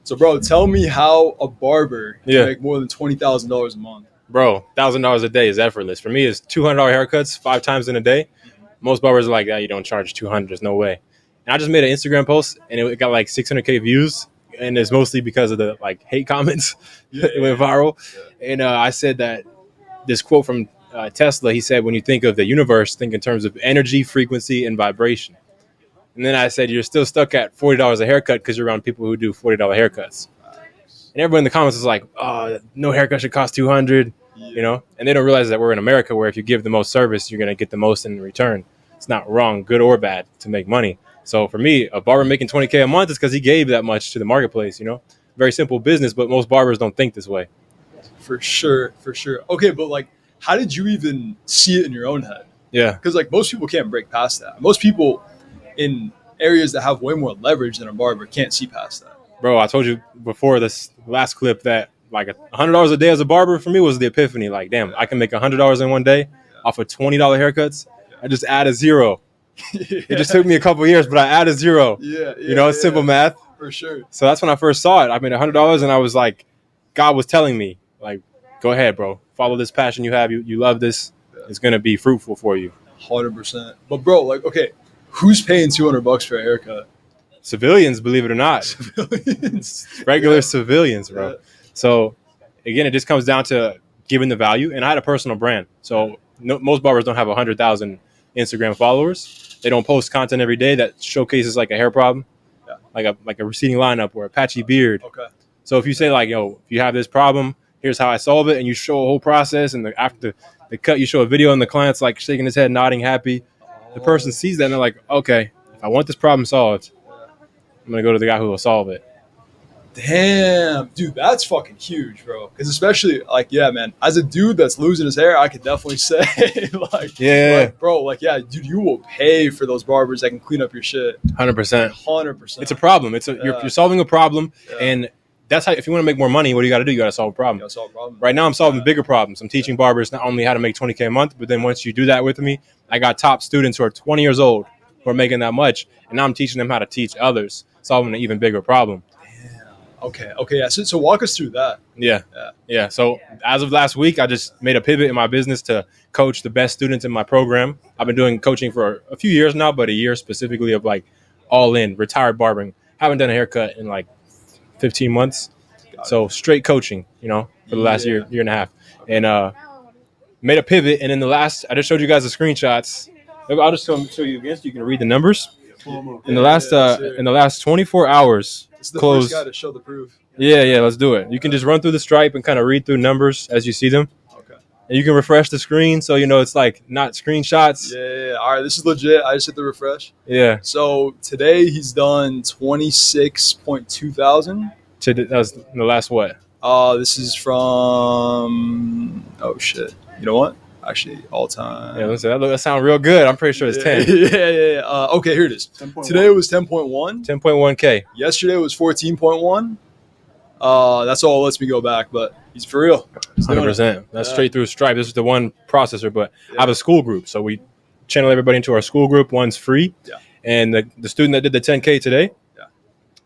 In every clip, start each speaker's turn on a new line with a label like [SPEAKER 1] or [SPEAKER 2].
[SPEAKER 1] So, bro, tell me how a barber can
[SPEAKER 2] Yeah.
[SPEAKER 1] make more than $20,000 a month.
[SPEAKER 2] Bro, $1,000 a day is effortless. For me, it's $200 haircuts 5 times in a day. Most barbers are like, you don't charge 200. There's no way. And I just made an Instagram post, and it got like 600K views, and it's mostly because of the like hate comments. It went viral. And I said that this quote from Tesla, he said, when you think of the universe, think in terms of energy, frequency, and vibration. And then I said, you're still stuck at $40 a haircut because you're around people who do $40 haircuts. And everyone in the comments is like, oh, no haircut should cost 200, you know? And they don't realize that we're in America where if you give the most service, you're going to get the most in return. It's not wrong, good or bad, to make money. So for me, a barber making 20K a month is because he gave that much to the marketplace, you know? Very simple business, but most barbers don't think this way.
[SPEAKER 1] For sure. Okay, but like, how did you even see it in your own head?
[SPEAKER 2] Yeah.
[SPEAKER 1] Because like most people can't break past that. Most people in areas that have way more leverage than a barber can't see past that.
[SPEAKER 2] Bro, I told you before this last clip that like $100 a day as a barber for me was the epiphany. Like, damn, I can make $100 in one day off of $20 haircuts. I just add a zero. It just took me a couple years, but I added zero. You know, it's simple math.
[SPEAKER 1] For sure.
[SPEAKER 2] So that's when I first saw it. I made $100 and I was like, God was telling me, like, go ahead, bro. Follow this passion you have. You love this. It's going to be fruitful for you.
[SPEAKER 1] 100%. But bro, like, okay, who's paying $200 for a haircut?
[SPEAKER 2] Civilians, believe it or not.
[SPEAKER 1] Civilians.
[SPEAKER 2] Regular civilians, bro. So, again, it just comes down to giving the value. And I had a personal brand. So most barbers don't have 100,000 Instagram followers. They don't post content every day that showcases like a hair problem, like a receding lineup or a patchy beard.
[SPEAKER 1] Okay.
[SPEAKER 2] So if you say like, yo, if you have this problem, here's how I solve it, and you show a whole process, and after the cut, you show a video, and the client's like shaking his head, nodding, happy. The person sees that, and they're like, okay, if I want this problem solved, I'm going to go to the guy who will solve it.
[SPEAKER 1] Damn, dude, that's fucking huge, bro. Because especially, like, yeah, man, as a dude that's losing his hair, I could definitely say, like, bro, like, yeah, dude, you will pay for those barbers that can clean up your shit.
[SPEAKER 2] 100%.
[SPEAKER 1] 100%.
[SPEAKER 2] It's a problem. You're solving a problem, and that's how. If you want to make more money, what do you got to do? You got to solve a problem. Right now, I'm solving bigger problems. I'm teaching barbers not only how to make 20K a month, but then once you do that with me, I got top students who are 20 years old who are making that much, and now I'm teaching them how to teach others, solving an even bigger problem.
[SPEAKER 1] Okay, yeah. So walk us through that.
[SPEAKER 2] Yeah. So as of last week, I just made a pivot in my business to coach the best students in my program. I've been doing coaching for a few years now, but a year specifically of like all in, retired barbering. Haven't done a haircut in like 15 months. So straight coaching, you know, for the last year and a half. And made a pivot. And in the last, I just showed you guys the screenshots. I'll just show you again so you can read the numbers. In the last 24 hours,
[SPEAKER 1] it's the first guy to show the proof.
[SPEAKER 2] Yeah, let's do it. You can just run through the stripe and kind of read through numbers as you see them.
[SPEAKER 1] Okay.
[SPEAKER 2] And you can refresh the screen so you know it's like not screenshots.
[SPEAKER 1] Yeah. All right, this is legit. I just hit the refresh.
[SPEAKER 2] Yeah.
[SPEAKER 1] So today he's done 26.2 thousand.
[SPEAKER 2] That was the last what?
[SPEAKER 1] This is from shit. You know what? Actually, all time.
[SPEAKER 2] Yeah, that sounds real good. I'm pretty sure it's 10.
[SPEAKER 1] Yeah. Okay, here it is. 10.1. Today it was 10.1.
[SPEAKER 2] 10.1K.
[SPEAKER 1] Yesterday was 14.1. That's all lets me go back, but he's for real.
[SPEAKER 2] 100%. That's straight through Stripe. This is the one processor, but I have a school group. So we channel everybody into our school group. One's free.
[SPEAKER 1] Yeah.
[SPEAKER 2] And the student that did the 10K today,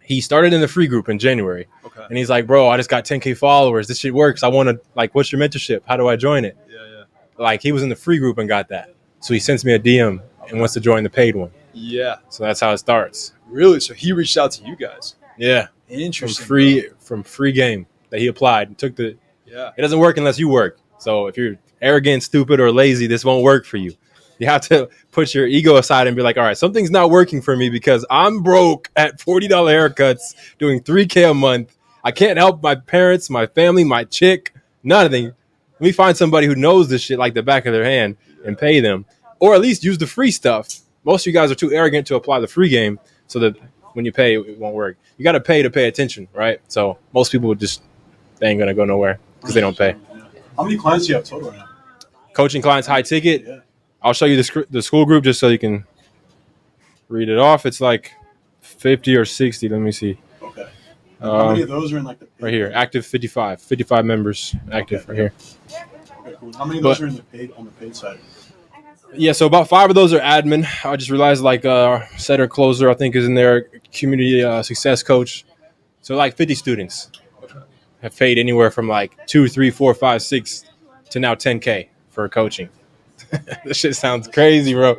[SPEAKER 2] he started in the free group in January.
[SPEAKER 1] Okay.
[SPEAKER 2] And he's like, bro, I just got 10K followers. This shit works. I want to, like, what's your mentorship? How do I join it?
[SPEAKER 1] Yeah.
[SPEAKER 2] Like, he was in the free group and got that. So he sends me a DM and wants to join the paid one.
[SPEAKER 1] Yeah.
[SPEAKER 2] So that's how it starts.
[SPEAKER 1] Really? So he reached out to you guys?
[SPEAKER 2] Yeah.
[SPEAKER 1] Interesting.
[SPEAKER 2] From free game that he applied and took the.
[SPEAKER 1] Yeah.
[SPEAKER 2] It doesn't work unless you work. So if you're arrogant, stupid, or lazy, this won't work for you. You have to put your ego aside and be like, all right, something's not working for me because I'm broke at $40 haircuts doing $3K a month. I can't help my parents, my family, my chick, nothing. Let me find somebody who knows this shit like the back of their hand and pay them. Or at least use the free stuff. Most of you guys are too arrogant to apply the free game so that when you pay, it won't work. You got to pay attention, right? So most people they ain't going to go nowhere because they don't pay.
[SPEAKER 3] How many clients do you have total right now?
[SPEAKER 2] Coaching clients, high ticket. Yeah. I'll show you the school group just so you can read it off. It's like 50 or 60. Let me see.
[SPEAKER 3] Okay. How many of those are in like the
[SPEAKER 2] right here? Active 55 members active right here.
[SPEAKER 3] Okay, cool. How many of those are in the paid side?
[SPEAKER 2] Yeah, so about 5 of those are admin. I just realized like setter closer I think is in there, community success coach. So like 50 students have paid anywhere from like 2, 3, 4, 5, 6 to now 10K for coaching. This shit sounds crazy, bro.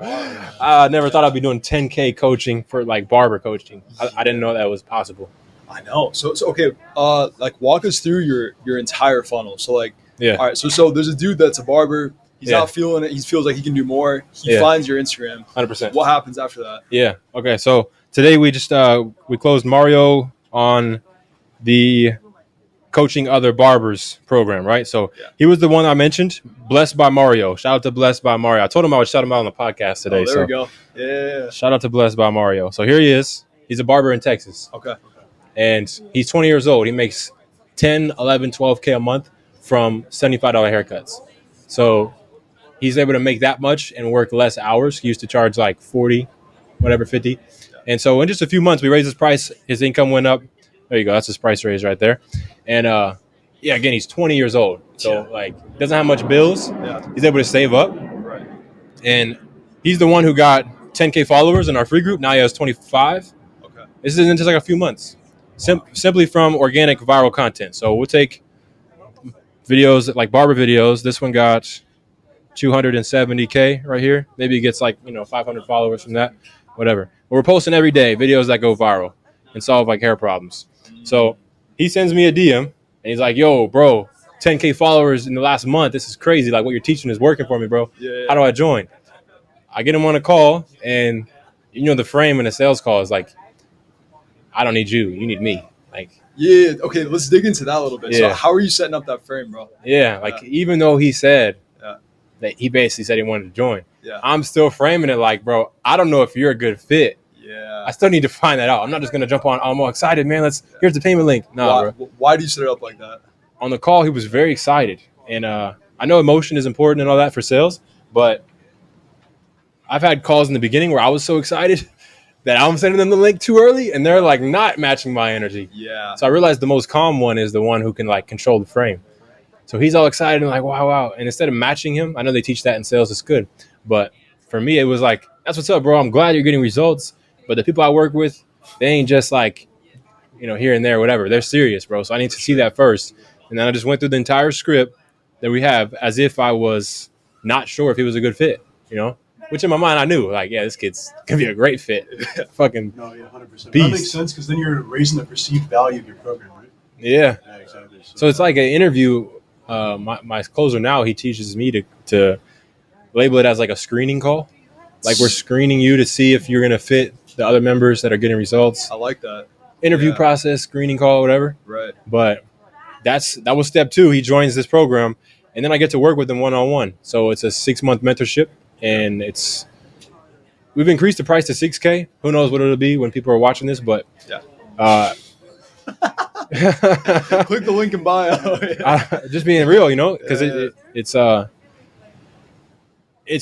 [SPEAKER 2] I never thought I'd be doing 10K coaching for like barber coaching. I didn't know that was possible.
[SPEAKER 1] I know. So okay. Like walk us through your entire funnel. So like,
[SPEAKER 2] Yeah.
[SPEAKER 1] all right. So there's a dude that's a barber. He's
[SPEAKER 2] Yeah.
[SPEAKER 1] not feeling it. He feels like he can do more. He
[SPEAKER 2] Yeah.
[SPEAKER 1] finds your Instagram.
[SPEAKER 2] 100%.
[SPEAKER 1] What happens after that?
[SPEAKER 2] Yeah. Okay. So today we just we closed Mario on the coaching other barbers program, right? So
[SPEAKER 1] Yeah.
[SPEAKER 2] he was the one I mentioned, Blessed by Mario. Shout out to Blessed by Mario. I told him I would shout him out on the podcast today.
[SPEAKER 1] Oh, there we go. Yeah.
[SPEAKER 2] Shout out to Blessed by Mario. So here he is. He's a barber in Texas.
[SPEAKER 1] Okay.
[SPEAKER 2] And he's 20 years old. He makes 10, 11, 12K a month from $75 haircuts. So he's able to make that much and work less hours. He used to charge like 40, whatever, 50. And so in just a few months, we raised his price. His income went up. There you go. That's his price raise right there. And yeah, again, he's 20 years old. So like doesn't have much bills.
[SPEAKER 1] Yeah.
[SPEAKER 2] He's able to save up.
[SPEAKER 1] Right.
[SPEAKER 2] And he's the one who got 10K followers in our free group. Now he has 25.
[SPEAKER 1] Okay.
[SPEAKER 2] This is in just like a few months. Simply from organic viral content. So we'll take videos like barber videos. This one got 270K right here. Maybe he gets like 500 followers from that, whatever. But we're posting every day videos that go viral and solve like hair problems. So he sends me a DM and he's like, "Yo, bro, 10K followers in the last month. This is crazy. Like what you're teaching is working for me, bro.
[SPEAKER 1] Yeah.
[SPEAKER 2] How do I join?" I get him on a call, and the frame in a sales call is like, "I don't need you. You need me." Like,
[SPEAKER 1] yeah. Okay. Let's dig into that a little bit.
[SPEAKER 2] Yeah.
[SPEAKER 1] So how are you setting up that frame, bro?
[SPEAKER 2] yeah, like even though he said
[SPEAKER 1] Yeah.
[SPEAKER 2] that he basically said he wanted to join,
[SPEAKER 1] Yeah.
[SPEAKER 2] I'm still framing it like, bro, I don't know if you're a good fit.
[SPEAKER 1] Yeah.
[SPEAKER 2] I still need to find that out. I'm not just gonna jump on. I'm all excited, man. Here's the payment link. Nah, bro.
[SPEAKER 1] Why do you set it up like that?
[SPEAKER 2] On the call, he was very excited, and I know emotion is important and all that for sales, but I've had calls in the beginning where I was so excited that I'm sending them the link too early, and they're like not matching my energy.
[SPEAKER 1] Yeah.
[SPEAKER 2] So I realized the most calm one is the one who can like control the frame. So he's all excited and like, wow. And instead of matching him, I know they teach that in sales, it's good. But for me, it was like, that's what's up, bro. I'm glad you're getting results. But the people I work with, they ain't just like, here and there, whatever. They're serious, bro. So I need to see that first. And then I just went through the entire script that we have as if I was not sure if he was a good fit, Which in my mind, I knew, like, yeah, this kid's going to be a great fit. Fucking
[SPEAKER 3] No, yeah, 100%. That
[SPEAKER 2] beast.
[SPEAKER 3] makes sense because then you're raising the perceived value of your program, right?
[SPEAKER 2] yeah.
[SPEAKER 3] Yeah, exactly.
[SPEAKER 2] So it's like an interview. My closer now, he teaches me to label it as like a screening call. Like we're screening you to see if you're going to fit the other members that are getting results.
[SPEAKER 1] I like that.
[SPEAKER 2] Interview process, screening call, whatever.
[SPEAKER 1] Right.
[SPEAKER 2] But that was step 2. He joins this program, and then I get to work with him one-on-one. So it's a 6-month mentorship, and we've increased the price to $6K. Who knows what it'll be when people are watching this, but
[SPEAKER 1] Yeah. Click the link in bio.
[SPEAKER 2] just being real, because it's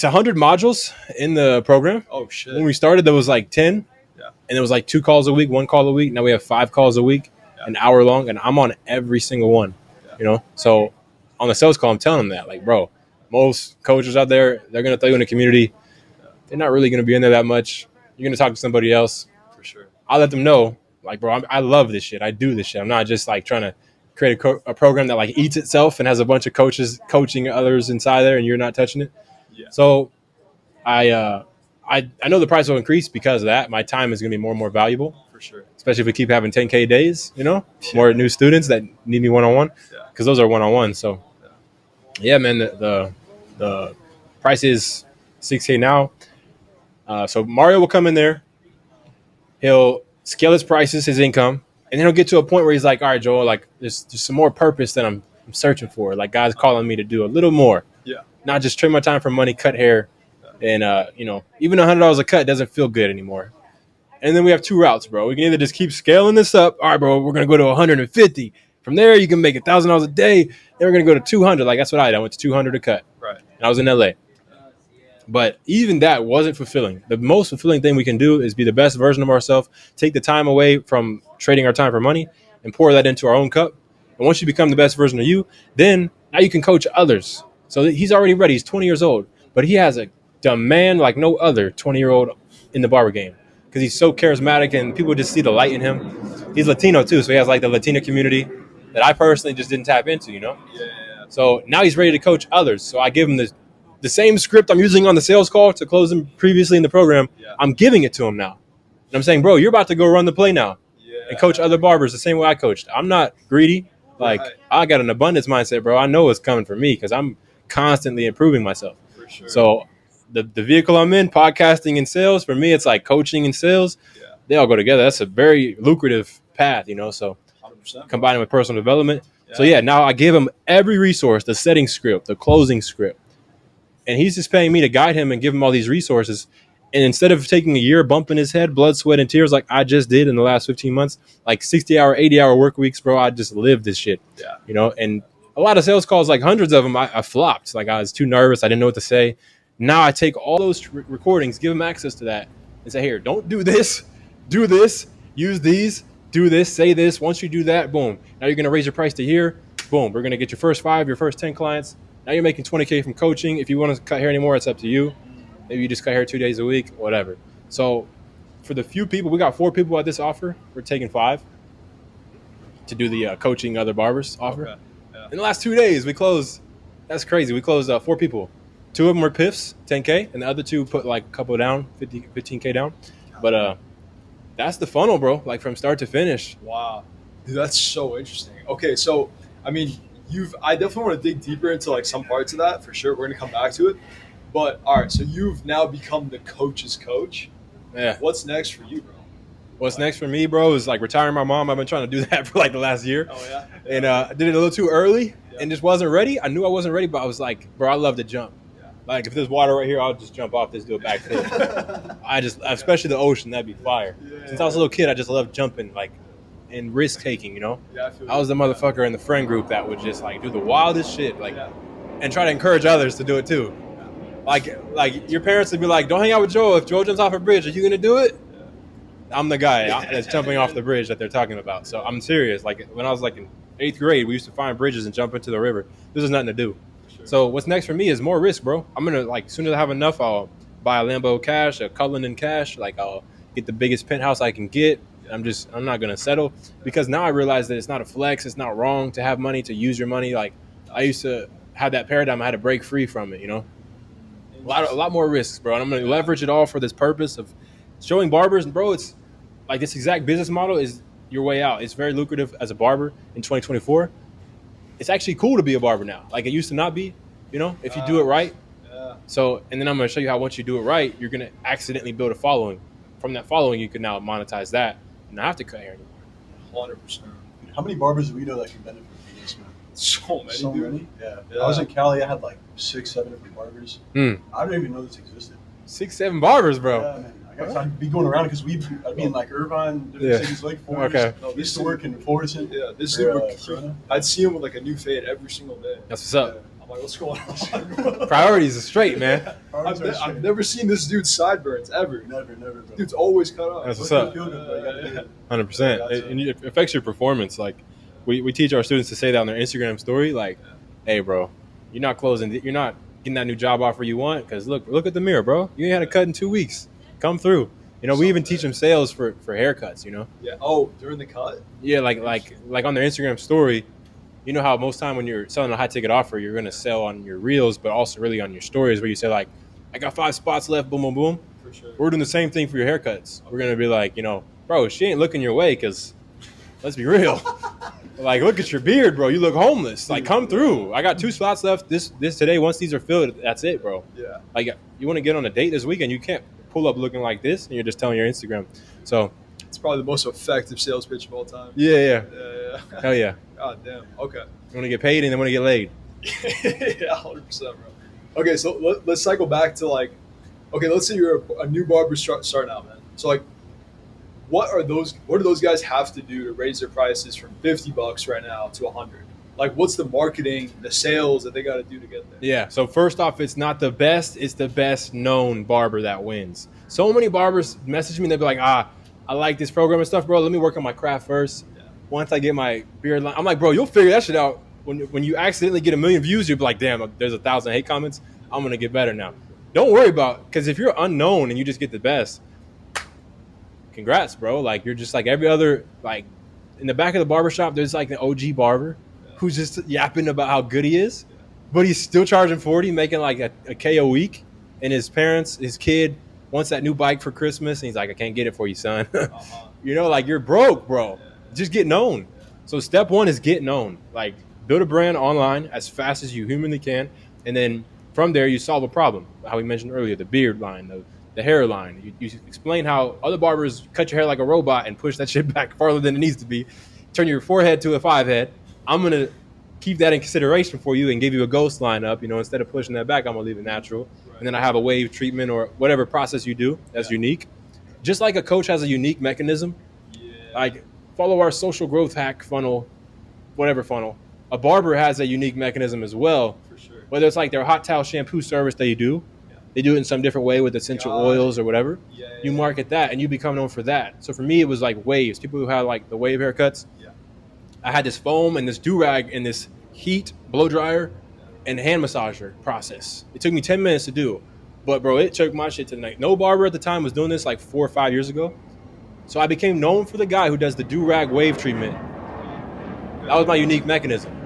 [SPEAKER 2] 100 modules in the program.
[SPEAKER 1] Oh shit.
[SPEAKER 2] When we started, there was like 10,
[SPEAKER 1] Yeah.
[SPEAKER 2] and it was like 2 calls a week, 1 call a week. Now we have 5 calls a week, an hour long, and I'm on every single one. So on the sales call, I'm telling them that, like, bro, most coaches out there, they're gonna throw you in the community. They're not really gonna be in there that much. You're gonna talk to somebody else.
[SPEAKER 1] For sure.
[SPEAKER 2] I'll let them know, like, bro, I love this shit. I do this shit. I'm not just like trying to create a program that like eats itself and has a bunch of coaches coaching others inside there, and you're not touching it.
[SPEAKER 1] Yeah.
[SPEAKER 2] So I know the price will increase because of that. My time is going to be more and more valuable,
[SPEAKER 1] For sure.
[SPEAKER 2] especially if we keep having 10K days, more new students that need me one-on-one, because those are one-on-one. So yeah, man, the price is $6K now. So Mario will come in there. He'll scale his prices, his income, and then he'll get to a point where he's like, all right, Joel, like there's some more purpose that I'm searching for. Like guys calling me to do a little more.
[SPEAKER 1] Yeah.
[SPEAKER 2] Not just trade my time for money, cut hair, and even $100 a cut doesn't feel good anymore. And then we have 2 routes, bro. We can either just keep scaling this up. All right, bro, we're gonna go to 150. From there, you can make $1,000 a day. Then we're gonna go to 200. Like that's what I did. I went to 200 a cut.
[SPEAKER 1] Right.
[SPEAKER 2] And I was in LA. But even that wasn't fulfilling. The most fulfilling thing we can do is be the best version of ourselves, take the time away from trading our time for money, and pour that into our own cup. And once you become the best version of you, then now you can coach others. So he's already ready. He's 20 years old, but he has a demand like no other 20-year-old in the barber game because he's so charismatic and people just see the light in him. he's Latino too, so he has like the Latina community that I personally just didn't tap into,
[SPEAKER 1] Yeah.
[SPEAKER 2] So now he's ready to coach others. So I give him the same script I'm using on the sales call to close him previously in the program.
[SPEAKER 1] Yeah.
[SPEAKER 2] I'm giving it to him now. And I'm saying, bro, you're about to go run the play now and coach other barbers the same way I coached. I'm not greedy. Like, I got an abundance mindset, bro. I know what's coming for me because I'm constantly improving myself.
[SPEAKER 1] For sure.
[SPEAKER 2] So the vehicle I'm in, podcasting and sales, for me, it's like coaching and sales.
[SPEAKER 1] Yeah.
[SPEAKER 2] They all go together. That's a very lucrative path, So
[SPEAKER 1] 100%.
[SPEAKER 2] combining with personal development. Yeah. So, now I give him every resource, the setting script, the closing script. And he's just paying me to guide him and give him all these resources. And instead of taking a year bumping his head, blood, sweat, and tears like I just did in the last 15 months, like 60-hour, 80-hour work weeks, bro, I just lived this shit.
[SPEAKER 1] Yeah.
[SPEAKER 2] And a lot of sales calls, like hundreds of them, I flopped. Like I was too nervous. I didn't know what to say. Now I take all those recordings, give them access to that, and say, here, don't do this, do this, use these, do this, say this. Once you do that, boom. Now you're going to raise your price to here. Boom. We're going to get your first 5, your first 10 clients. Now you're making $20K from coaching. If you want to cut hair anymore, it's up to you. Maybe you just cut hair 2 days a week, whatever. So for the few people, we got 4 people at this offer. We're taking 5 to do the coaching other barbers offer.
[SPEAKER 1] Okay. Yeah.
[SPEAKER 2] In the last 2 days, we closed. That's crazy. We closed 4 people. 2 of them were PIFs, 10K, and the other 2 put like a couple down, 15K down. But that's the funnel, bro. Like from start to finish.
[SPEAKER 1] Wow, dude, that's so interesting. Okay, so I mean, I definitely want to dig deeper into like some parts of that for sure. We're gonna come back to it. But all right, so you've now become the coach's coach.
[SPEAKER 2] Yeah.
[SPEAKER 1] What's next for you, bro?
[SPEAKER 2] What's next for me, bro, is like retiring my mom. I've been trying to do that for like the last year.
[SPEAKER 1] Oh yeah.
[SPEAKER 2] And I did it a little too early and just wasn't ready. I knew I wasn't ready, but I was like, bro, I love to jump. Like if there's water right here, I'll just jump off this, do a backflip. Especially the ocean, that'd be fire. Since I was a little kid, I just loved jumping, like, and risk taking.
[SPEAKER 1] Yeah,
[SPEAKER 2] I was the motherfucker in the friend group that would just like do the wildest shit, like, and try to encourage others to do it too. Like your parents would be like, "Don't hang out with Joel. If Joel jumps off a bridge, are you gonna do it?" I'm the guy that's jumping off the bridge that they're talking about. So I'm serious. Like when I was like in 8th grade, we used to find bridges and jump into the river. This is nothing to do. So what's next for me is more risk, bro. I'm gonna like as soon as I have enough, I'll buy a Lambo cash, a Cullinan cash. Like I'll get the biggest penthouse I can get. I'm not gonna settle because now I realize that it's not a flex. It's not wrong to have money, to use your money. Like I used to have that paradigm. I had to break free from it. A lot more risks, bro. And I'm gonna leverage it all for this purpose of showing barbers. And bro, it's like this exact business model is your way out. It's very lucrative as a barber in 2024. It's actually cool to be a barber now. Like it used to not be, if you do it right.
[SPEAKER 1] Yeah.
[SPEAKER 2] So, and then I'm going to show you how once you do it right, you're going to accidentally build a following. From that following, you can now monetize that and not have to cut hair anymore.
[SPEAKER 1] 100%.
[SPEAKER 3] How many barbers do we know that can benefit from this, man?
[SPEAKER 1] So many,
[SPEAKER 3] So
[SPEAKER 1] dude.
[SPEAKER 3] many? Yeah. I was in Cali. I had like 6, 7 different barbers. I don't even know this existed.
[SPEAKER 2] 6, 7 barbers, bro.
[SPEAKER 3] Yeah, man. I'd be going around because I'd be in like Irvine, different cities, like Forest.
[SPEAKER 2] Okay.
[SPEAKER 1] No,
[SPEAKER 3] We used to work in Forest.
[SPEAKER 1] Yeah, this dude, I'd see him with like a new fade every single day.
[SPEAKER 2] That's what's up.
[SPEAKER 1] I'm like, what's going on?
[SPEAKER 2] Priorities are straight, man.
[SPEAKER 1] I've never seen this dude's sideburns ever.
[SPEAKER 3] Never, bro.
[SPEAKER 1] Dude's always cut off.
[SPEAKER 2] That's what's up. 100%. And it affects your performance. Like we teach our students to say that on their Instagram story. Like, hey, bro, you're not getting that new job offer you want because look at the mirror, bro. You ain't had a cut in 2 weeks. Come through. We even teach them sales for haircuts.
[SPEAKER 1] Yeah. Oh, during the cut.
[SPEAKER 2] Yeah, like on their Instagram story. You know how most time when you're selling a high ticket offer, you're gonna sell on your reels, but also really on your stories where you say like, I got 5 spots left, boom, boom, boom.
[SPEAKER 1] For sure.
[SPEAKER 2] We're doing the same thing for your haircuts. We're gonna be like, bro, she ain't looking your way because let's be real. Like, look at your beard, bro. You look homeless. Like, come through. I got 2 spots left this today. Once these are filled, that's it, bro.
[SPEAKER 1] Yeah.
[SPEAKER 2] Like, you want to get on a date this weekend, you can't pull up looking like this, and you're just telling your Instagram. So
[SPEAKER 1] it's probably the most effective sales pitch of all time.
[SPEAKER 2] Yeah. Hell yeah.
[SPEAKER 1] God damn. Okay.
[SPEAKER 2] You want to get paid and then want to get laid.
[SPEAKER 1] Yeah, 100%, bro. Okay, so let's cycle back to like, okay, let's say you're a new barber starting out, man. So like, what do those guys have to do to raise their prices from $50 right now to 100? Like, what's the marketing, the sales that they got to do to get there?
[SPEAKER 2] Yeah. So first off, it's not the best. It's the best known barber that wins. So many barbers message me and they'll be like, I like this program and stuff, bro. Let me work on my craft first. Yeah. Once I get my beard line, I'm like, bro, you'll figure that shit out. When you accidentally get 1 million views, you'll be like, damn, there's 1,000 hate comments. I'm going to get better now. Don't worry about, because if you're unknown and you just get the best, congrats, bro. Like, you're just like every other, like, in the back of the barbershop, there's like an OG barber who's just yapping about how good he is, but he's still charging 40, making like a K a week. And his parents, his kid wants that new bike for Christmas, and he's like, I can't get it for you, son. You know, like, you're broke, bro. Just get known. So step one is get known. Like, build a brand online as fast as you humanly can, and then from there you solve a problem. How we mentioned earlier, the beard line, the hairline. You explain how other barbers cut your hair like a robot and push that shit back farther than it needs to be. Turn your forehead to a 5-head. I'm going to keep that in consideration for you and give you a ghost lineup. You know, instead of pushing that back, I'm going to leave it natural. Right. And then I have a wave treatment or whatever process you do that's unique. Just like a coach has a unique mechanism. Yeah. Like, follow our social growth hack funnel, whatever funnel. A barber has a unique mechanism as well. For sure. Whether it's like their hot towel shampoo service that you do. They do it in some different way with essential oils or whatever. You market that and you become known for that. So for me, it was like waves. People who had like the wave haircuts. I had this foam and this do-rag and this heat blow dryer and hand massager process. It took me 10 minutes to do. But, bro, it took my shit to the night. No barber at the time was doing this like 4 or 5 years ago. So I became known for the guy who does the do-rag wave treatment. That was my unique mechanism.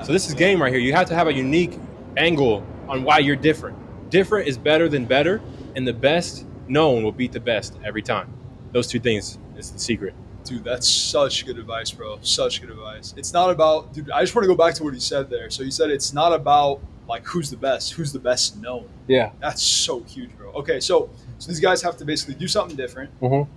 [SPEAKER 2] So this is game right here. You have to have a unique angle on why you're different. Different is better than better, and the best known will beat the best every time. Those two things is the secret.
[SPEAKER 1] Dude, that's such good advice, bro. Such good advice. It's not about, dude, I just want to go back to what he said there. So he said it's not about, like, who's the best known. Yeah. That's so huge, bro. Okay, so these guys have to basically do something different,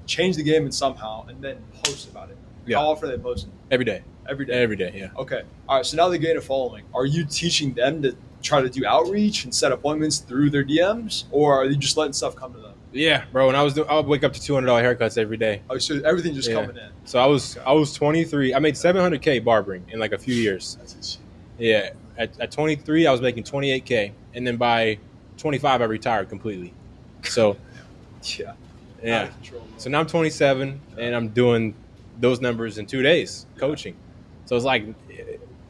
[SPEAKER 1] change the game in somehow, and then post about it. Yeah. How often are they posting?
[SPEAKER 2] Every day.
[SPEAKER 1] Every day, yeah. Okay. All right, so now they gain a following. Are you teaching them to try to do outreach and set appointments through their DMs, or are you just letting stuff come to them?
[SPEAKER 2] Yeah, bro. And I would wake up to $200 haircuts every day.
[SPEAKER 1] Oh, so everything just coming in.
[SPEAKER 2] So I was 23. I made $700K barbering in like a few years. That's insane. Yeah, at 23 I was making $28K, and then by 25 I retired completely. So yeah. So now I'm 27 and I'm doing those numbers in 2 days coaching. So it's like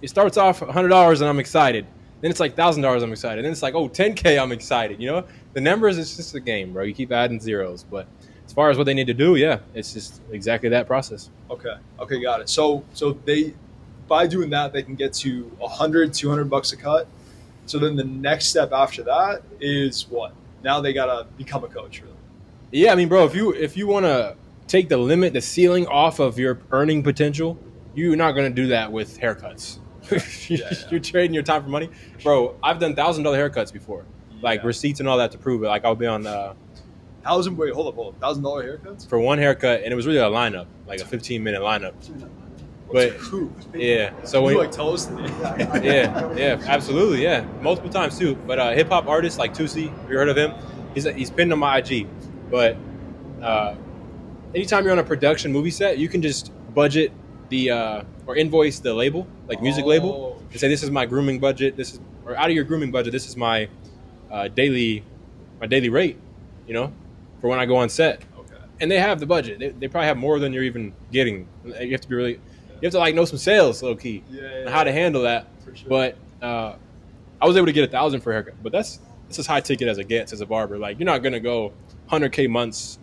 [SPEAKER 2] it starts off $100 and I'm excited. Then it's like $1,000 I'm excited. Then it's like, oh, 10K I'm excited. You know, the numbers, it's just a game, bro. You keep adding zeros. But as far as what they need to do, yeah, it's just exactly that process.
[SPEAKER 1] Okay, got it. So they, by doing that, they can get to $100, $200 a cut. So then the next step after that is what? Now they gotta become a coach for them.
[SPEAKER 2] Yeah, I mean, bro, if you want to take the ceiling off of your earning potential, you're not going to do that with haircuts. You're trading your time for money, bro. I've done $1,000 haircuts before, like receipts and all that to prove it. Like I'll be on
[SPEAKER 1] hold up, $1,000 haircuts
[SPEAKER 2] for one haircut, and it was really a lineup, like a 15-minute lineup. But yeah, so when
[SPEAKER 1] you like tell us,
[SPEAKER 2] yeah, absolutely, yeah, multiple times too. But hip hop artists like Tusi, have you heard of him? He's pinned on my IG. But anytime you're on a production movie set, you can just budget or invoice the label, like music label, and say, this is my grooming budget. Or out of your grooming budget, this is my daily rate, you know, for when I go on set. Okay. And they have the budget. They probably have more than you're even getting. You have to like know some sales, low key, and how to handle that. For sure. But I was able to get $1,000 for a haircut, but that's as high ticket as it gets as a barber. Like, you're not gonna go 100K months.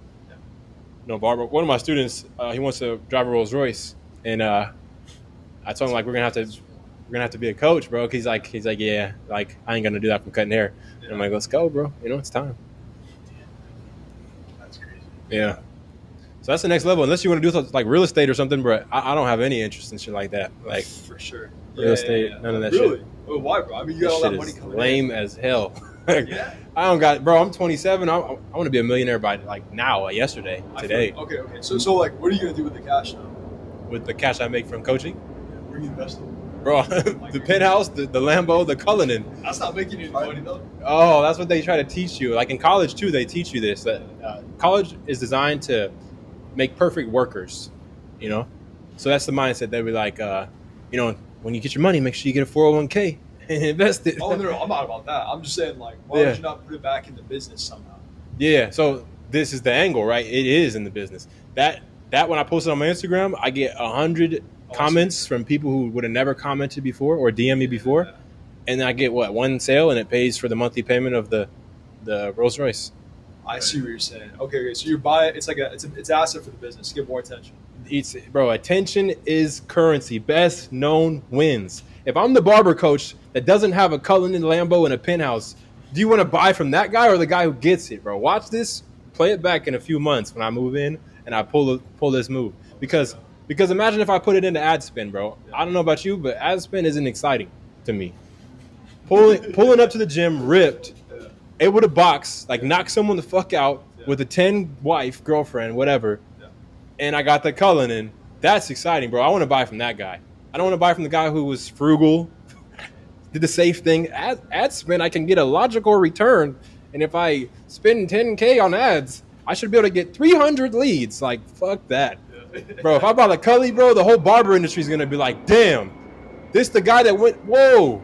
[SPEAKER 2] No, barber. One of my students, he wants to drive a Rolls Royce, and I told him, like, we're gonna have to be a coach, bro. He's like, yeah, like, I ain't gonna do that from cutting hair. Yeah. And I'm like, let's go, bro. You know, it's time.
[SPEAKER 3] That's crazy.
[SPEAKER 2] Yeah. So that's the next level. Unless you want to do like real estate or something, but I don't have any interest in shit like that. Like,
[SPEAKER 1] for sure.
[SPEAKER 2] Real estate, none of that
[SPEAKER 1] really?
[SPEAKER 2] shit.
[SPEAKER 1] Well, why, bro? I mean, you got all that money coming
[SPEAKER 2] lame in. As hell. Yeah. I don't got, bro. I'm 27. I want to be a millionaire by like now, yesterday, today.
[SPEAKER 1] Okay. So like, what are you gonna do with the cash now?
[SPEAKER 2] With the cash I make from coaching?
[SPEAKER 1] Where are you investing?
[SPEAKER 2] Bro, the penthouse, the Lambo, the Cullinan.
[SPEAKER 1] That's not making you any money though.
[SPEAKER 2] Oh, that's what they try to teach you. Like in college too, they teach you this. That college is designed to make perfect workers. You know, so that's the mindset. They be like, you know, when you get your money, make sure you get a 401k and invest it.
[SPEAKER 1] Oh no, I'm not about that. I'm just saying, like, why would you not put it back in the business somehow?
[SPEAKER 2] Yeah. So this is the angle, right? It is in the business. That when I posted on my Instagram, I get 100 comments from people who would have never commented before or DM me before, and I get one sale, and it pays for the monthly payment of the Rolls Royce.
[SPEAKER 1] I see what you're saying. Okay, so you're buying. It's like it's asset for the business. Get more attention.
[SPEAKER 2] Bro, attention is currency. Best known wins. If I'm the barber coach that doesn't have a Cullinan Lambo and a penthouse, do you want to buy from that guy or the guy who gets it, bro? Watch this. Play it back in a few months when I move in and I pull this move. Because imagine if I put it into ad spin, bro. I don't know about you, but ad spin isn't exciting to me. Pulling up to the gym, ripped, able to box, like knock someone the fuck out with a 10 wife, girlfriend, whatever, and I got the Cullinan. That's exciting, bro. I want to buy from that guy. I don't want to buy from the guy who was frugal, did the safe thing. Ad spend, I can get a logical return, and if I spend 10K on ads, I should be able to get 300 leads. Like, fuck that. Bro, if I buy the Cully, bro, the whole barber industry is going to be like, damn, this the guy that went, whoa,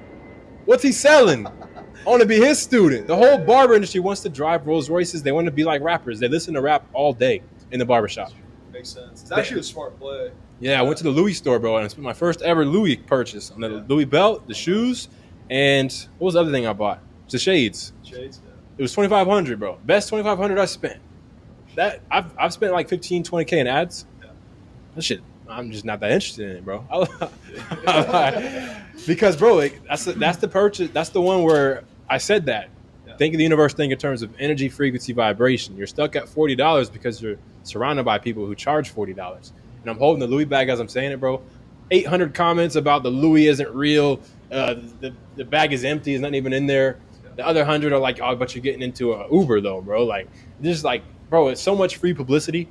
[SPEAKER 2] what's he selling? I want to be his student. The whole barber industry wants to drive Rolls Royces. They want to be like rappers. They listen to rap all day in the barbershop.
[SPEAKER 1] Makes sense. It's actually a smart play.
[SPEAKER 2] Yeah, I went to the Louis store, bro, and it's my first ever Louis purchase on the Louis belt, the shoes, and what was the other thing I bought? The shades.
[SPEAKER 1] Shades, yeah.
[SPEAKER 2] It was $2,500, bro. Best $2,500 I spent. That I've spent like 15, 20K in ads. Yeah. That shit, I'm just not that interested in it, bro. Because, bro, like, that's the purchase. That's the one where I said that. Yeah. Think of the universe thing in terms of energy, frequency, vibration. You're stuck at $40 because you're surrounded by people who charge $40. And I'm holding the Louis bag as I'm saying it, bro. 800 comments about the Louis isn't real. The bag is empty. It's not even in there. The other 100 are like, oh, but you're getting into an Uber, though, bro. Like, just like, bro, it's so much free publicity.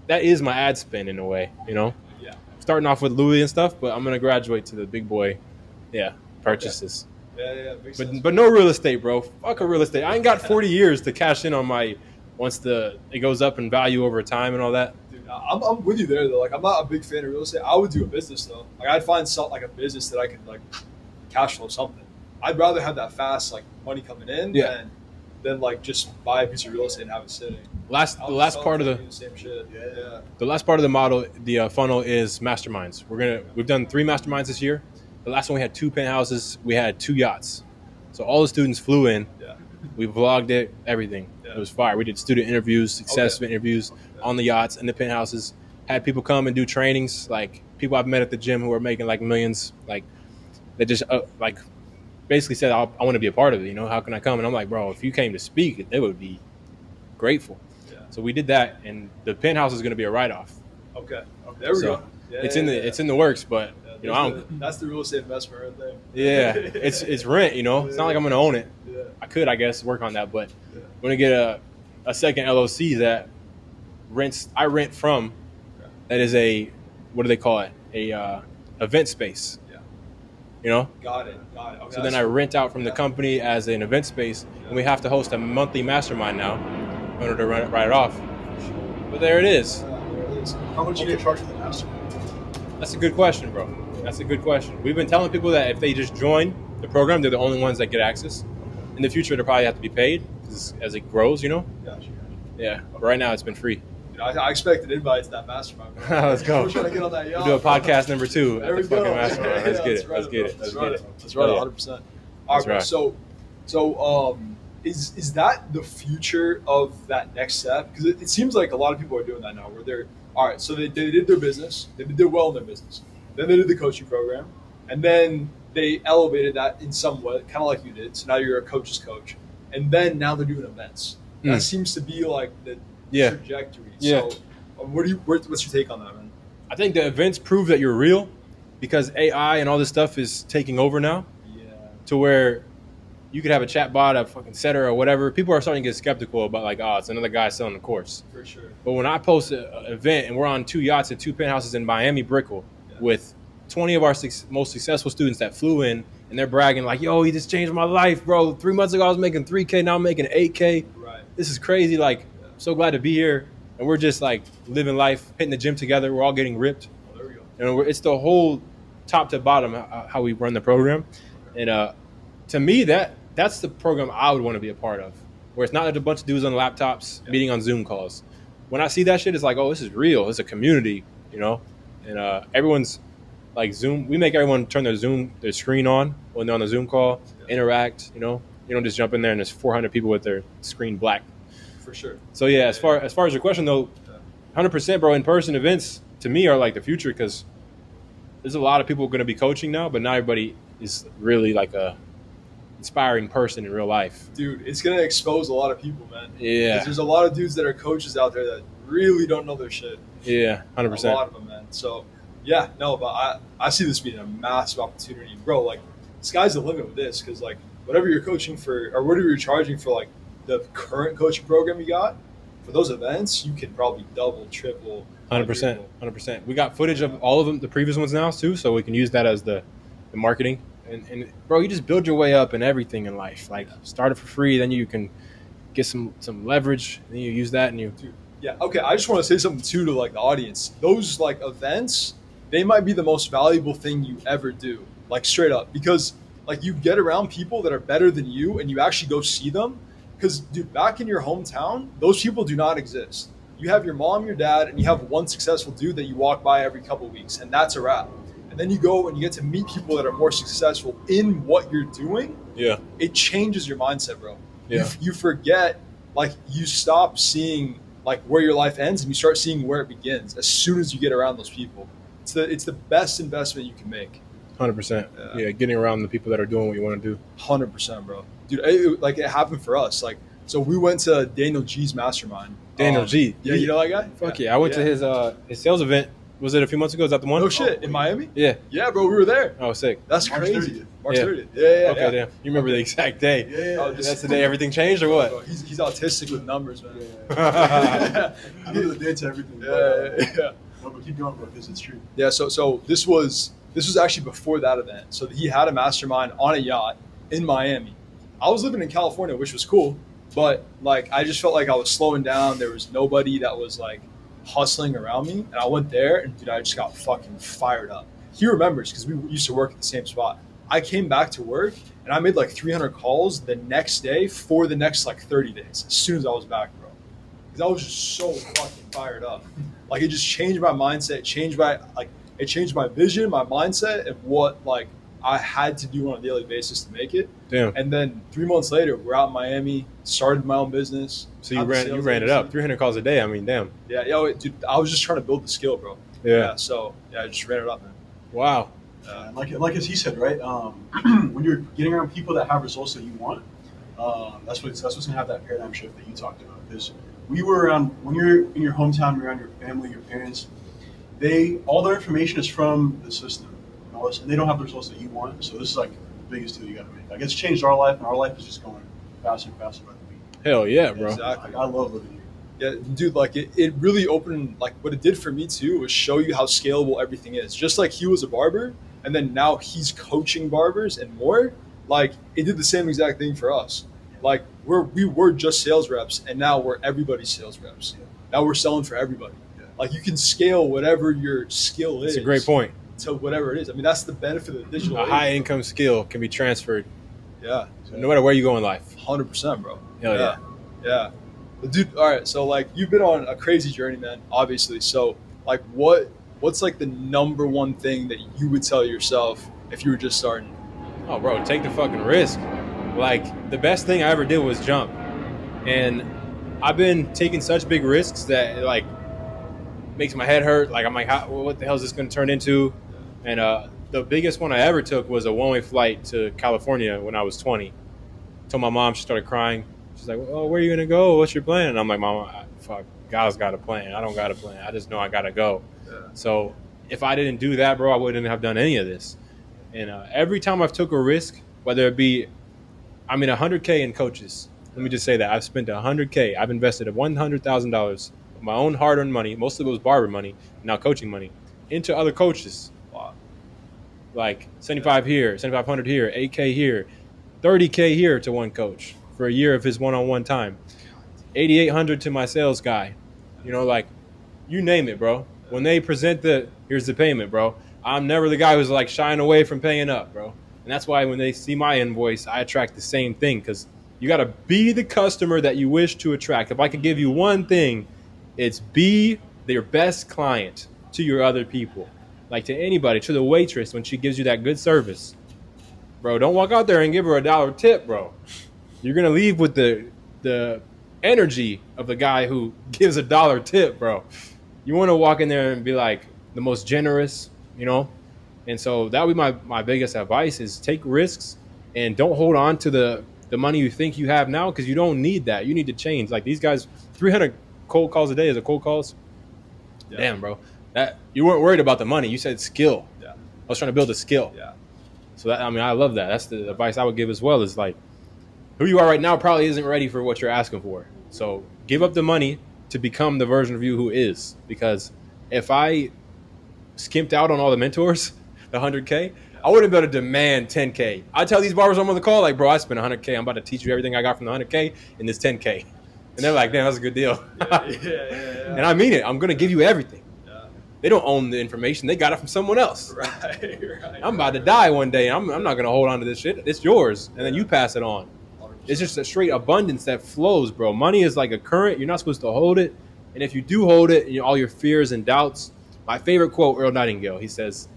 [SPEAKER 2] That is my ad spend in a way, you know?
[SPEAKER 1] Yeah.
[SPEAKER 2] Starting off with Louis and stuff, but I'm going to graduate to the big boy, purchases.
[SPEAKER 1] Yeah, makes sense.
[SPEAKER 2] But no real estate, bro. Fuck a real estate. I ain't got 40 years to cash in on my, once it goes up in value over time and all that.
[SPEAKER 1] Dude, I'm with you there, though. Like, I'm not a big fan of real estate. I would do a business, though. Like, I'd find like a business that I could, like, cash flow something. I'd rather have that fast, like, money coming in than like, just buy a piece of real estate and have it sitting.
[SPEAKER 2] The last part of the
[SPEAKER 1] same shit. Yeah.
[SPEAKER 2] The last part of the model, the funnel, is masterminds. We've done 3 masterminds this year. The last one we had 2 penthouses. We had 2 yachts. So all the students flew in. Yeah. We vlogged it, everything. Yeah. It was fire. We did student interviews, success interviews on the yachts and the penthouses. Had people come and do trainings, like people I've met at the gym who are making like millions, like they just like basically said, I want to be a part of it. You know, how can I come? And I'm like, bro, if you came to speak, they would be grateful. Yeah. So we did that, and the penthouse is going to be a write-off.
[SPEAKER 1] Okay. There we go.
[SPEAKER 2] Yeah, it's in the works, but you know,
[SPEAKER 1] that's the real estate investment right there.
[SPEAKER 2] Yeah, it's rent. You know, it's not like I'm going to own it. Yeah. I could, I guess, work on that, but I'm going to get a second LLC that I rent from. Yeah. That is what do they call it? A event space. Yeah. You know.
[SPEAKER 1] Got it. Okay,
[SPEAKER 2] so then I rent out from the company as an event space, and we have to host a monthly mastermind now in order to write it off. But there it is.
[SPEAKER 3] How much do you get charged for the mastermind?
[SPEAKER 2] That's a good question, bro. That's a good question. We've been telling people that if they just join the program, they're the only ones that get access. In the future, they'll probably have to be paid as it grows, you know?
[SPEAKER 1] Gotcha.
[SPEAKER 2] Yeah, but right now it's been free.
[SPEAKER 1] Dude, I expected invites to that mastermind.
[SPEAKER 2] Let's go.
[SPEAKER 1] We're trying to get on that yacht.
[SPEAKER 2] We'll do a podcast number 2
[SPEAKER 1] at
[SPEAKER 2] the fucking mastermind.
[SPEAKER 1] Let's
[SPEAKER 2] get it.
[SPEAKER 1] That's right, 100%. All right, so is that the future of that next step? Because it seems like a lot of people are doing that now, where they're, all right, so they did their business, they did well in their business, then they did the coaching program, and then they elevated that in some way, kind of like you did. So now you're a coach's coach, and then now they're doing events. That seems to be like the trajectory.
[SPEAKER 2] Yeah.
[SPEAKER 1] So, what's your take on that, man?
[SPEAKER 2] I think the events prove that you're real, because AI and all this stuff is taking over now. Yeah. To where you could have a chat bot, a fucking setter or whatever. People are starting to get skeptical about like, oh, it's another guy selling the course.
[SPEAKER 1] For sure.
[SPEAKER 2] But when I post an event and we're on 2 yachts and 2 penthouses in Miami Brickell with 20 of our most successful students that flew in, and they're bragging like, yo, he just changed my life, bro. 3 months ago I was making 3K, now I'm making 8K. Right. This is crazy. Like, I'm so glad to be here. And we're just like living life, hitting the gym together. We're all getting ripped.
[SPEAKER 1] Oh, there we go.
[SPEAKER 2] And it's the whole top to bottom how we run the program. And to me, that's the program I would want to be a part of, where it's not a bunch of dudes on laptops meeting on Zoom calls. When I see that shit, it's like, oh, this is real. It's a community, you know? And everyone's like Zoom. We make everyone turn their screen on when they're on the Zoom call, interact, you know? You don't just jump in there and there's 400 people with their screen black.
[SPEAKER 1] For sure.
[SPEAKER 2] So, yeah, as far as your question, though, 100%, bro, in-person events, to me are like the future, because there's a lot of people going to be coaching now, but not everybody is really like a inspiring person in real life.
[SPEAKER 1] Dude, it's gonna expose a lot of people, man.
[SPEAKER 2] Yeah.
[SPEAKER 1] 'Cause there's a lot of dudes that are coaches out there that really don't know their shit.
[SPEAKER 2] Yeah, 100%.
[SPEAKER 1] A lot of them, man. So, yeah, no, but I see this being a massive opportunity, bro. Like, sky's the limit with this, because like whatever you're coaching for, or whatever you're charging for, like the current coaching program you got for those events, you can probably double, triple.
[SPEAKER 2] 100%. 100%. We got footage of all of them, the previous ones now too, so we can use that as the marketing. And bro, you just build your way up in everything in life. Like, start it for free, then you can get some leverage, and then you use that, and you.
[SPEAKER 1] Dude, yeah, okay. I just want to say something too to like the audience. Those like events, they might be the most valuable thing you ever do, like straight up, because like you get around people that are better than you, and you actually go see them. Because dude, back in your hometown, those people do not exist. You have your mom, your dad, and you have one successful dude that you walk by every couple of weeks, and that's a wrap. And then you go and you get to meet people that are more successful in what you're doing.
[SPEAKER 2] Yeah.
[SPEAKER 1] It changes your mindset, bro.
[SPEAKER 2] Yeah.
[SPEAKER 1] You forget, like, you stop seeing like where your life ends and you start seeing where it begins as soon as you get around those people. It's the best investment you can make.
[SPEAKER 2] 100%. Yeah, getting around the people that are doing what you want to do.
[SPEAKER 1] 100%, bro. Dude, it happened for us. Like, so we went to Daniel G's mastermind.
[SPEAKER 2] Daniel G.
[SPEAKER 1] Yeah, you know that guy?
[SPEAKER 2] Fuck yeah. I went to his sales event. Was it a few months ago? Is that the one?
[SPEAKER 1] No shit. In Miami?
[SPEAKER 2] Yeah.
[SPEAKER 1] Yeah, bro. We were there.
[SPEAKER 2] Oh, sick.
[SPEAKER 1] That's
[SPEAKER 3] March
[SPEAKER 1] crazy.
[SPEAKER 3] 30th.
[SPEAKER 1] March
[SPEAKER 2] Yeah.
[SPEAKER 1] 30th. Yeah.
[SPEAKER 2] Okay, damn. You remember the exact day?
[SPEAKER 3] Yeah.
[SPEAKER 1] Oh,
[SPEAKER 2] That's the day everything changed, or what?
[SPEAKER 1] Bro, he's autistic with numbers, man.
[SPEAKER 3] I know the dates, everything.
[SPEAKER 1] Yeah.
[SPEAKER 3] No, but keep going, bro, because it's true.
[SPEAKER 1] Yeah, so this was actually before that event. So he had a mastermind on a yacht in Miami. I was living in California, which was cool, but like I just felt like I was slowing down. There was nobody that was like hustling around me, and I went there, and dude, I just got fucking fired up. He remembers because we used to work at the same spot. I came back to work, and I made like 300 calls the next day for the next like 30 days. As soon as I was back, bro, because I was just so fucking fired up. Like it just changed my mindset, it changed my vision, my mindset, and what like I had to do on a daily basis to make it.
[SPEAKER 2] Damn.
[SPEAKER 1] And then 3 months later, we're out in Miami, started my own business.
[SPEAKER 2] So you ran it up. 300 calls a day. I mean, damn.
[SPEAKER 1] Yeah, dude, I was just trying to build the skill, bro. So I just ran it up, man.
[SPEAKER 2] Wow.
[SPEAKER 3] Like as he said, right? When you're getting around people that have results that you want, that's what's gonna have that paradigm shift that you talked about. Because we were around when you're in your hometown, you're around your family, your parents. All their information is from the system, and all this, and they don't have the results that you want. So this is like the biggest deal you got to make. Like it's changed our life, and our life is just going faster and faster by the week.
[SPEAKER 2] Hell yeah, bro.
[SPEAKER 1] Exactly.
[SPEAKER 3] Like, I love living here.
[SPEAKER 1] Yeah, dude, like it really opened, like what it did for me too was show you how scalable everything is. Just like he was a barber and then now he's coaching barbers and more, like it did the same exact thing for us. Like we were just sales reps and now we're everybody's sales reps. Now we're selling for everybody. Like you can scale whatever your skill is.
[SPEAKER 2] That's a great point.
[SPEAKER 1] To whatever it is. I mean, that's the benefit of the digital
[SPEAKER 2] A
[SPEAKER 1] age,
[SPEAKER 2] high
[SPEAKER 1] bro.
[SPEAKER 2] income skill can be transferred.
[SPEAKER 1] Yeah.
[SPEAKER 2] So no matter where you go in life.
[SPEAKER 1] 100%, bro.
[SPEAKER 2] Hell yeah.
[SPEAKER 1] Yeah. But dude, all right. So like you've been on a crazy journey, man, obviously. So like what's like the number one thing that you would tell yourself if you were just starting?
[SPEAKER 2] Oh, bro, take the fucking risk. Like the best thing I ever did was jump. And I've been taking such big risks that it like makes my head hurt. Like I'm like, what the hell is this going to turn into? And the biggest one I ever took was a one-way flight to California when I was 20. Told my mom, she started crying. She's like, "Oh, where are you gonna go? What's your plan?" And I'm like, "Mama, fuck, God's got a plan. I don't got a plan. I just know I gotta go."
[SPEAKER 1] Yeah.
[SPEAKER 2] So if I didn't do that, bro, I wouldn't have done any of this. And every time I've took a risk, whether it be, I mean, $100K in coaches. Let me just say that I've spent $100K. I've invested $100,000 of my own hard-earned money. Most of it was barber money, now coaching money, into other coaches.
[SPEAKER 1] Wow.
[SPEAKER 2] Like 75 here, 7,500 here, 8K here, 30K here to one coach for a year of his one-on-one time, 8,800 to my sales guy. You know, like, you name it, bro. When they present here's the payment, bro. I'm never the guy who's like shying away from paying up, bro. And that's why when they see my invoice, I attract the same thing, because you got to be the customer that you wish to attract. If I could give you one thing, it's be your best client to your other people. Like to anybody, to the waitress when she gives you that good service. Bro, don't walk out there and give her $1 tip, bro. You're going to leave with the energy of the guy who gives $1 tip, bro. You want to walk in there and be like the most generous, you know. And so that would be my biggest advice is take risks and don't hold on to the money you think you have now because you don't need that. You need to change. Like these guys, 300 cold calls a day is a cold calls. Yeah. Damn, bro. That you weren't worried about the money. You said skill.
[SPEAKER 1] Yeah.
[SPEAKER 2] I was trying to build a skill.
[SPEAKER 1] Yeah.
[SPEAKER 2] So that, I mean, I love that. That's the advice I would give as well. Is like, who you are right now probably isn't ready for what you're asking for. So give up the money to become the version of you who is. Because if I skimped out on all the mentors, the 100K, I wouldn't be able to demand 10K. I tell these barbers I'm on the call, like, bro, I spent 100K. I'm about to teach you everything I got from the 100K in this 10K. And they're like, damn, that's a good deal.
[SPEAKER 1] Yeah.
[SPEAKER 2] And I mean it. I'm going to give you everything.
[SPEAKER 1] Yeah.
[SPEAKER 2] They don't own the information. They got it from someone else.
[SPEAKER 1] Right.
[SPEAKER 2] I'm about to die one day. I'm not going to hold on to this shit. It's yours. And then you pass it on.
[SPEAKER 1] 100%.
[SPEAKER 2] It's just a straight abundance that flows, bro. Money is like a current. You're not supposed to hold it. And if you do hold it, all your fears and doubts. My favorite quote, Earl Nightingale, he says,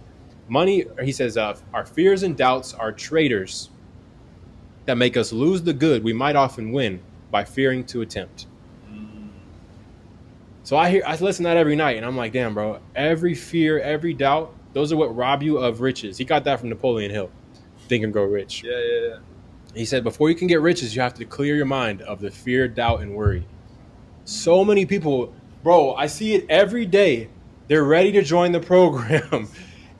[SPEAKER 2] our fears and doubts are traitors that make us lose the good we might often win by fearing to attempt. So I listen to that every night, and I'm like, damn, bro, every fear, every doubt, those are what rob you of riches. He got that from Napoleon Hill, Think and Grow Rich.
[SPEAKER 1] Yeah.
[SPEAKER 2] He said, before you can get riches, you have to clear your mind of the fear, doubt, and worry. So many people, bro, I see it every day. They're ready to join the program.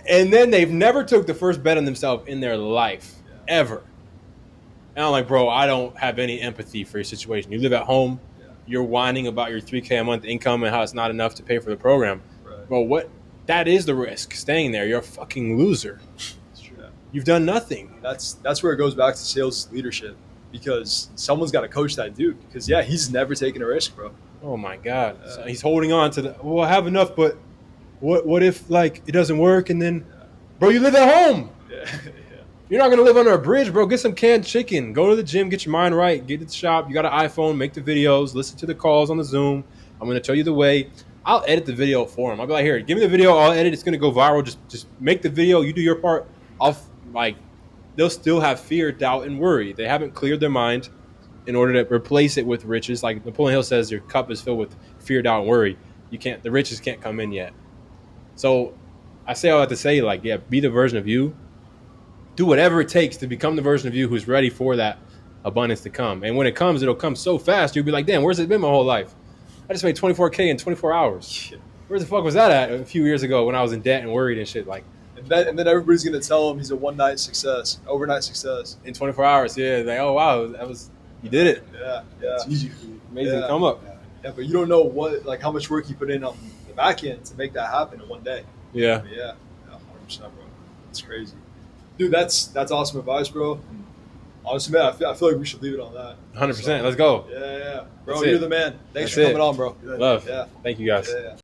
[SPEAKER 2] And then they've never took the first bet on themselves in their life, ever. And I'm like, bro, I don't have any empathy for your situation. You live at home. Yeah. You're whining about your $3K a month income and how it's not enough to pay for the program.
[SPEAKER 1] Right.
[SPEAKER 2] Bro, that is the risk, staying there. You're a fucking loser.
[SPEAKER 1] That's true.
[SPEAKER 2] You've done nothing.
[SPEAKER 1] That's where it goes back to sales leadership because someone's got to coach that dude because, yeah, he's never taken a risk, bro.
[SPEAKER 2] Oh, my God. So he's holding on to I have enough, but what if, like, it doesn't work and then, bro, you live at home.
[SPEAKER 1] Yeah.
[SPEAKER 2] You're not going to live under a bridge, bro. Get some canned chicken. Go to the gym. Get your mind right. Get to the shop. You got an iPhone. Make the videos. Listen to the calls on the Zoom. I'm going to tell you the way. I'll edit the video for him. I'll be like, here, give me the video. I'll edit. It's going to go viral. Just make the video. You do your part. They'll still have fear, doubt, and worry. They haven't cleared their mind in order to replace it with riches. Like Napoleon Hill says, your cup is filled with fear, doubt, and worry. The riches can't come in yet. So I say all that to say, like, yeah, be the version of you. Do whatever it takes to become the version of you who's ready for that abundance to come. And when it comes, it'll come so fast, you'll be like, damn, where's it been my whole life? I just made $24K in 24 hours. Where the fuck was that at a few years ago when I was in debt and worried and shit? Like,
[SPEAKER 1] and then everybody's going to tell him he's a overnight success.
[SPEAKER 2] In 24 hours, yeah. Like, oh, wow, you did it.
[SPEAKER 1] Yeah.
[SPEAKER 3] It's easy for you.
[SPEAKER 2] Amazing come up.
[SPEAKER 1] Yeah, but you don't know how much work you put in on the back end to make that happen in one day.
[SPEAKER 2] Yeah.
[SPEAKER 1] But yeah, 100%, bro. It's crazy. Dude, that's awesome advice, bro. And honestly, man, I feel like we should leave it on that.
[SPEAKER 2] 100%. Let's go.
[SPEAKER 1] Yeah. Bro,
[SPEAKER 2] That's
[SPEAKER 1] you're
[SPEAKER 2] it.
[SPEAKER 1] the man. Thanks
[SPEAKER 2] That's
[SPEAKER 1] for coming
[SPEAKER 2] it.
[SPEAKER 1] on, bro.
[SPEAKER 2] Love.
[SPEAKER 1] Yeah.
[SPEAKER 2] Thank you, guys.
[SPEAKER 1] Yeah.